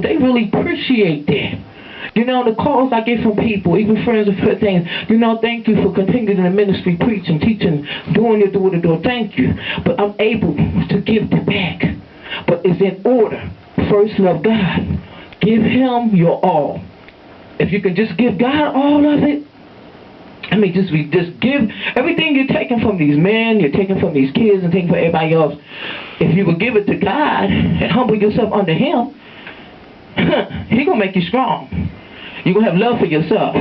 they really appreciate that. You know, the calls I get from people, even friends and for things, you know, thank you for continuing in the ministry, preaching, teaching, doing your door-to-door, thank you. But I'm able to give it back. But it's in order. First, love God. Give Him your all. If you can just give God all of it, I mean, just give everything you're taking from these men, you're taking from these kids, and taking from everybody else. If you would give it to God and humble yourself under Him, He gonna make you strong. You're gonna have love for yourself.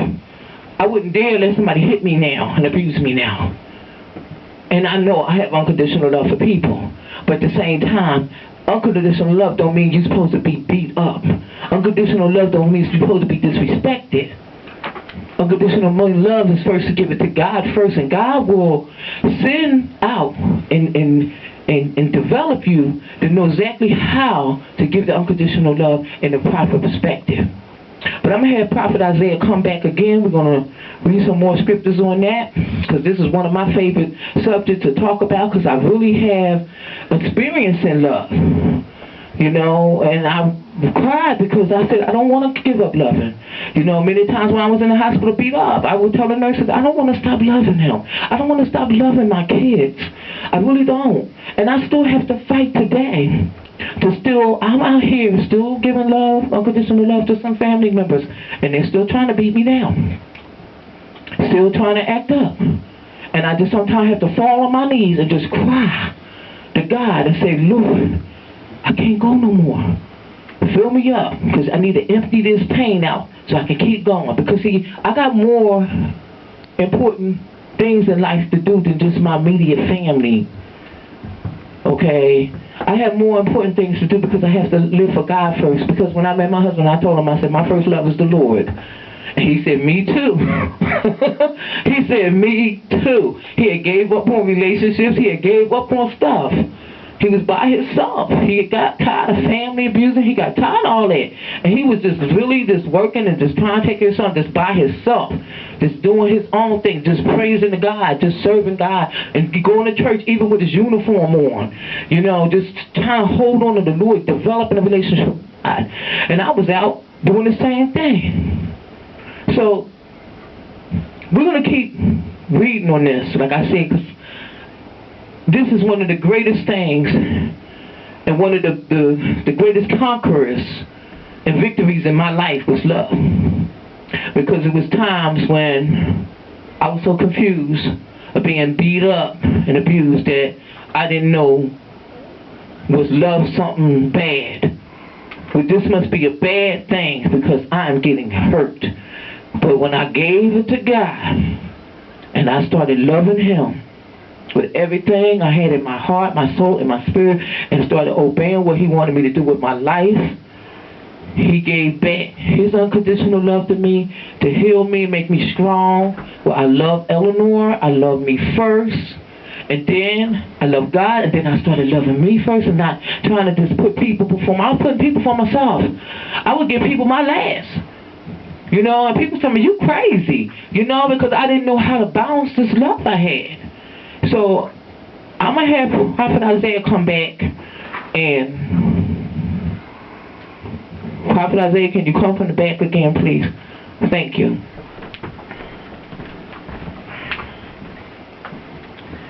I wouldn't dare let somebody hit me now and abuse me now. And I know I have unconditional love for people, but at the same time, unconditional love don't mean you're supposed to be beat up. Unconditional love don't mean you're supposed to be disrespected. Unconditional love is first to give it to God first, and God will send out and develop you to know exactly how to give the unconditional love in the proper perspective. But I'm going to have Prophet Isaiah come back again. We're going to read some more scriptures on that, because this is one of my favorite subjects to talk about, because I really have experience in love. You know, and I cried because I said, I don't want to give up loving. You know, many times when I was in the hospital beat up, I would tell the nurses, I don't want to stop loving him. I don't want to stop loving my kids. I really don't. And I still have to fight today. I'm out here still giving love, unconditional love to some family members, and they're still trying to beat me down. Still trying to act up. And I just sometimes have to fall on my knees and just cry to God and say, Lord, I can't go no more. Fill me up, because I need to empty this pain out so I can keep going. Because see, I got more important things in life to do than just my immediate family. Okay? I have more important things to do because I have to live for God first. Because when I met my husband, I told him, I said, my first love is the Lord. And he said, me too. He said, me too. He had gave up on relationships. He had gave up on stuff. He was by himself. He got tired of family abusing. He got tired of all that. And he was just really just working and just trying to take care of something just by himself. Just doing his own thing. Just praising the God. Just serving God. And going to church even with his uniform on. You know, just trying to hold on to the Lord. Developing a relationship with God. And I was out doing the same thing. So, we're going to keep reading on this, like I said, because this is one of the greatest things and one of the greatest conquerors and victories in my life was love. Because it was times when I was so confused of being beat up and abused that I didn't know, was love something bad? But this must be a bad thing because I'm getting hurt. But when I gave it to God and I started loving Him with everything I had in my heart, my soul, and my spirit, and started obeying what He wanted me to do with my life, He gave back His unconditional love to me to heal me, make me strong. Well, I love Eleanor. I love me first. And then I love God, and then I started loving me first and not trying to just put people before me. I was putting people before myself. I would give people my last. You know, and people tell me, you crazy. You know, because I didn't know how to balance this love I had. So I'm going to have Prophet Isaiah come back. And Prophet Isaiah, can you come from the back again, please? Thank you.